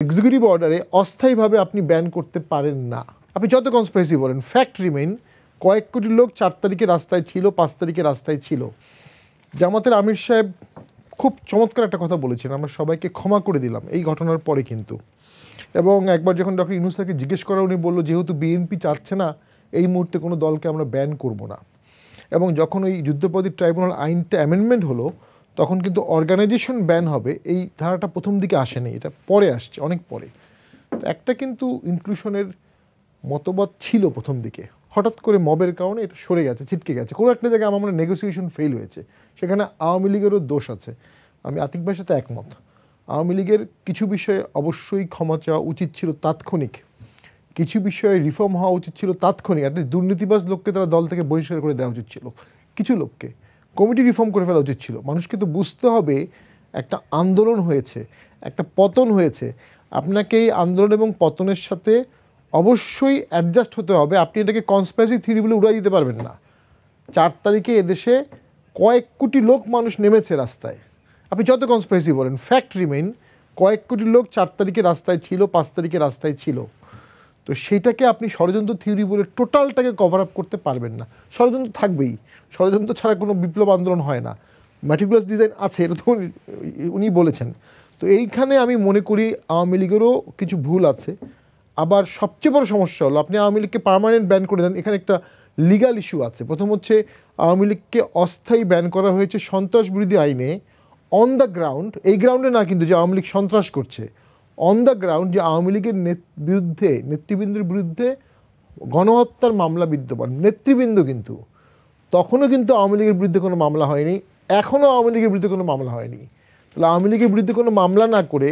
Executive অর্ডারে অস্থায়ীভাবে আপনি ব্যান করতে পারেন না। আপনি যত কনস্পিরেসি বলেন, ফ্যাক্ট রিমেইন কয়েক কোটি লোক 4 তারিখে রাস্তায় ছিল, 5 তারিখে রাস্তায় ছিল। জামাতের আমির সাহেব খুব চমৎকার একটা কথা বলেছেন, আমরা সবাইকে ক্ষমা করে দিলাম এই ঘটনার পরে কিন্তু। এবং একবার যখন ডক্টর ইউনূস স্যারকে জিজ্ঞেস করা, উনি বলল যেহেতু বিএনপি চাচ্ছে না এই মুহূর্তে কোনো দলকে আমরা ব্যান করব না। এবং যখন ওই যুদ্ধাপরাধী ট্রাইব্যুনাল আইনটা অ্যামেন্ডমেন্ট হলো তখন কিন্তু অর্গানাইজেশন ব্যান হবে এই ধারাটা প্রথম দিকে আসেনি, এটা পরে আসছে, অনেক পরে। তো একটা কিন্তু ইনক্লুশনের মতবাদ ছিল প্রথম দিকে, হঠাৎ করে মবের কারণে এটা সরে গেছে, ছিটকে গেছে। কোনো একটা জায়গায় আমার মনে নেগোসিয়েশন ফেল হয়েছে, সেখানে আওয়ামী লীগেরও দোষ আছে। আমি আতিক ভাইয়ের সাথে একমত, আওয়ামী লীগের কিছু বিষয়ে অবশ্যই ক্ষমা চাওয়া উচিত ছিল তাৎক্ষণিক, কিছু বিষয়ে রিফর্ম হওয়া উচিত ছিল তাৎক্ষণিক। অ্যাটলিস্ট দুর্নীতিবাজ লোককে তারা দল থেকে বহিষ্কার করে দেওয়া উচিত ছিল, কিছু লোককে কমিটি রিফর্ম করে ফেলা উচিত ছিল। মানুষকে তো বুঝতে হবে একটা আন্দোলন হয়েছে, একটা পতন হয়েছে, আপনাকে এই আন্দোলন এবং পতনের সাথে অবশ্যই অ্যাডজাস্ট হতে হবে। আপনি এটাকে কনস্পিরেসি থিওরি বলে উড়াই দিতে পারবেন না। 4 তারিখে এদেশে কয়েক কোটি লোক মানুষ নেমেছে রাস্তায়। আপনি যত কনস্পিরেসি বলেন, ফ্যাক্ট রিমেইন কয়েক কোটি লোক 4 তারিখে রাস্তায় ছিল, 5 তারিখে রাস্তায় ছিল। তো সেইটাকে আপনি ষড়যন্ত্র থিওরি বলে টোটালটাকে কভার আপ করতে পারবেন না। ষড়যন্ত্র থাকবেই, ষড়যন্ত্র ছাড়া কোনো বিপ্লব আন্দোলন হয় না। ম্যাটিকুলাস ডিজাইন আছে, এটা তো উনি বলেছেন। তো এইখানে আমি মনে করি আওয়ামী লীগেরও কিছু ভুল আছে। আবার সবচেয়ে বড় সমস্যা হলো আপনি আওয়ামী লীগকে পার্মানেন্ট ব্যান করে দেন, এখানে একটা লিগাল ইস্যু আছে। প্রথম হচ্ছে আওয়ামী লীগকে অস্থায়ী ব্যান করা হয়েছে সন্ত্রাস বিরোধী আইনে, অন দ্য গ্রাউন্ড, এই গ্রাউন্ডে না কিন্তু যে আওয়ামী লীগ সন্ত্রাস করছে, অন দ্য গ্রাউন্ড যে আওয়ামী লীগের বিরুদ্ধে, নেতৃবৃন্দের বিরুদ্ধে গণহত্যার মামলা বিদ্যমান। নেতৃবৃন্দ কিন্তু তখনও কিন্তু আওয়ামী লীগের বিরুদ্ধে কোনো মামলা হয়নি, এখনও আওয়ামী লীগের বিরুদ্ধে কোনো মামলা হয়নি। তাহলে আওয়ামী লীগের বিরুদ্ধে কোনো মামলা না করে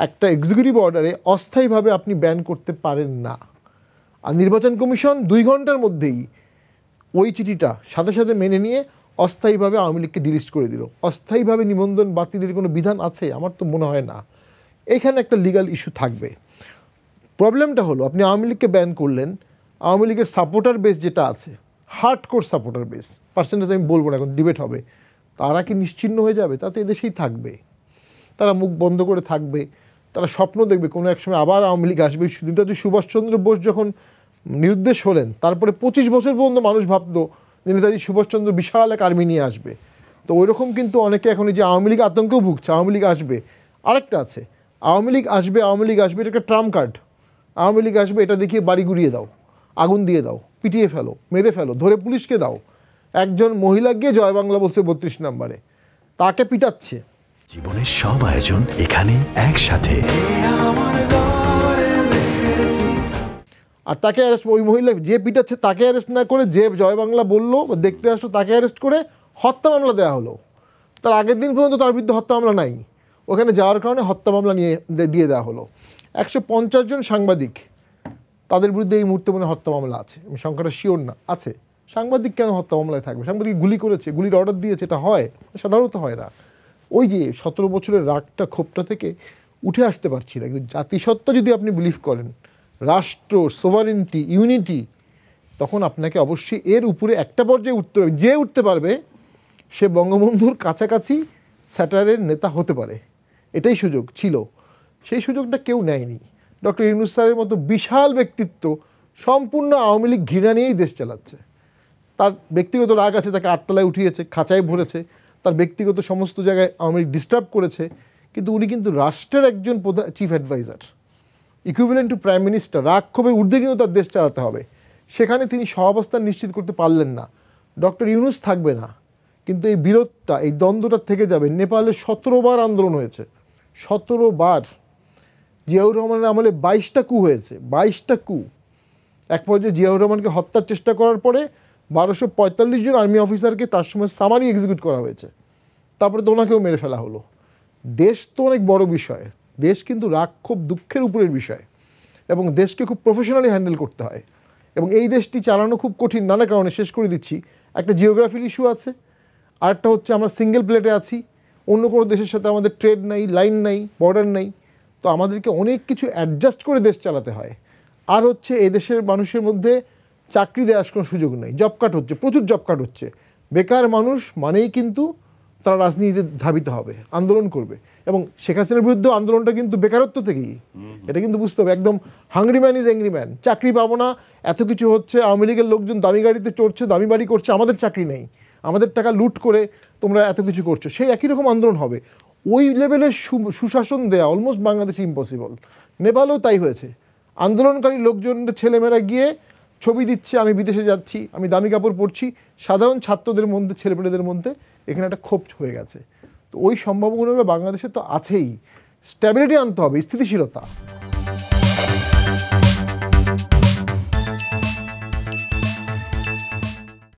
একটা এক্সিকিউটিভ অর্ডারে অস্থায়ীভাবে আপনি ব্যান করতে পারেন না। আর নির্বাচন কমিশন 2 ঘন্টার মধ্যেই ওই চিঠিটা সাথে সাথে মেনে নিয়ে অস্থায়ীভাবে আওয়ামী লীগকে ডিলিস্ট করে দিল। অস্থায়ীভাবে নিবন্ধন বাতিলের কোনো বিধান আছে? আমার তো মনে হয় না। এখানে একটা লিগাল ইস্যু থাকবে। প্রবলেমটা হলো আপনি আওয়ামী লীগকে ব্যান করলেন, আওয়ামী লীগের সাপোর্টার বেস যেটা আছে, হার্ডকোর সাপোর্টার বেস, পার্সেন্টেজ আমি বলবো না, এখন ডিবেট হবে, তারা কি নিশ্চিহ্ন হয়ে যাবে? তাতে এদেশেই থাকবে, তারা মুখ বন্ধ করে থাকবে, তারা স্বপ্ন দেখবে কোনো এক সময় আবার আওয়ামী লীগ আসবে। নেতাজি সুভাষচন্দ্র বোস যখন নিরুদ্দেশ হলেন তারপরে 25 বছর পর্যন্ত মানুষ ভাবতো যে নেতাজি সুভাষচন্দ্র বিশাল এক আর্মি নিয়ে আসবে। তো ওই রকম কিন্তু অনেকে এখন যে আওয়ামী লীগ আতঙ্কেও ভুগছে, আওয়ামী লীগ আসবে। আরেকটা আছে, আওয়ামী লীগ আসবে, আওয়ামী লীগ আসবে, এটা একটা ট্রাম্প কার্ড। আওয়ামী লীগ আসবে এটা দেখিয়ে বাড়ি গুড়িয়ে দাও, আগুন দিয়ে দাও, পিটিয়ে ফেলো, মেরে ফেলো, ধরে পুলিশকে দাও। একজন মহিলা গিয়ে জয় বাংলা বলছে 32 নম্বরে, তাকে পিটাচ্ছে। জীবনের সব আয়োজন এখানে একসাথে। আর তাকে অ্যারেস্ট, ওই মহিলা যে পিটাচ্ছে তাকে অ্যারেস্ট না করে যে জয় বাংলা বললো বা দেখতে আসলো তাকে অ্যারেস্ট করে হত্যা মামলা দেওয়া হলো। তার আগের দিন পর্যন্ত তার বিরুদ্ধে হত্যা মামলা নাই, ওখানে যাওয়ার কারণে হত্যা মামলা দিয়ে দেওয়া হলো। 150 জন সাংবাদিক, তাদের বিরুদ্ধে এই মুহূর্তে মনে হত্যা মামলা আছে, আমি সংখ্যাটা শিওর না, আছে। সাংবাদিক কেন হত্যা মামলায় থাকবে? সাংবাদিক গুলি করেছে, গুলির অর্ডার দিয়েছে, এটা হয়? সাধারণত হয় না। ওই যে 17 বছরের রাগটা, ক্ষোভটা থেকে উঠে আসতে পারছি না। কিন্তু জাতিসত্তা যদি আপনি বিলিভ করেন, রাষ্ট্র, সোভারেন্টি, ইউনিটি, তখন আপনাকে অবশ্যই এর উপরে একটা পর্যায়ে উঠতে হবে। যে উঠতে পারবে সে বঙ্গবন্ধুর কাছাকাছি স্যাটারের নেতা হতে পারে, এটাই সুযোগ ছিল। সেই সুযোগটা কেউ নেয়নি। ডক্টর ইউনূস স্যারের মতো বিশাল ব্যক্তিত্ব সম্পূর্ণ আওয়ামী লীগ ঘৃণা নিয়েই দেশ চালাচ্ছে। তার ব্যক্তিগত রাগ আছে, তাকে 8 তলায় উঠিয়েছে, খাঁচায় ভরেছে, তার ব্যক্তিগত সমস্ত জায়গায় আওয়ামী লীগ ডিস্টার্ব করেছে, কিন্তু উনি কিন্তু রাষ্ট্রের একজন chief adviser, equivalent to prime minister. রাগ ক্ষোভের ঊর্ধ্বে কিন্তু তার দেশ চালাতে হবে, সেখানে তিনি সহাবস্থান নিশ্চিত করতে পারলেন না। ডক্টর ইউনূস থাকবে না, কিন্তু এই বিরোধটা, এই দ্বন্দ্বটা থেকে যাবে। নেপালে 17 বার আন্দোলন হয়েছে, 17 বার। জিয়াউর রহমানের আমলে 22টা কু হয়েছে, 22টা কু। এক পর্যায়ে জিয়াউর রহমানকে হত্যার চেষ্টা করার পরে 1245 জন আর্মি অফিসারকে তার সময় সামারি এক্সিকিউট করা হয়েছে, তারপরে তো ওনাকেও মেরে ফেলা হলো। দেশ তো অনেক বড় বিষয়, দেশ কিন্তু রাগ ক্ষোভ দুঃখের উপরের বিষয়, এবং দেশকে খুব প্রফেশনালি হ্যান্ডেল করতে হয়। এবং এই দেশটি চালানো খুব কঠিন নানা কারণে। শেষ করে দিচ্ছি, একটা জিওগ্রাফির ইস্যু আছে, আরেকটা হচ্ছে আমরা সিঙ্গেল প্লেটে আছি, অন্য কোনো দেশের সাথে আমাদের ট্রেড নাই, লাইন নাই, বর্ডার নাই। তো আমাদেরকে অনেক কিছু অ্যাডজাস্ট করে দেশ চালাতে হয়। আর হচ্ছে এই দেশের মানুষের মধ্যে চাকরি দেওয়ার কোনো সুযোগ নেই, জব কাট হচ্ছে, প্রচুর জব কাট হচ্ছে। বেকার মানুষ মানেই কিন্তু তারা রাজনীতিতে ধাবিত হবে, আন্দোলন করবে। এবং শেখ হাসিনার বিরুদ্ধে আন্দোলনটা কিন্তু বেকারত্ব থেকেই, এটা কিন্তু বুঝতে হবে। একদম hungry man is angry man, চাকরি পাবো না, এত কিছু হচ্ছে, আওয়ামী লীগের লোকজন দামি গাড়িতে চড়ছে, দামি বাড়ি করছে, আমাদের চাকরি নেই, আমাদের টাকা লুট করে তোমরা এত কিছু করছো, সেই একই রকম আন্দোলন হবে। ওই লেভেলের সুশাসন দেয়া অলমোস্ট বাংলাদেশে ইম্পসিবল। নেপালেও তাই হয়েছে, আন্দোলনকারী লোকজনের ছেলেমেয়েরা গিয়ে ছবি দিচ্ছে, আমি বিদেশে যাচ্ছি, আমি দামি কাপড় পরছি, সাধারণ ছাত্রদের মধ্যে, ছেলেপেলেদের মধ্যে এখানে একটা ক্ষোভ হয়ে গেছে। তো ওই সম্ভাবনাগুলো বাংলাদেশে তো আছেই, স্ট্যাবিলিটি আনতে হবে, স্থিতিশীলতা।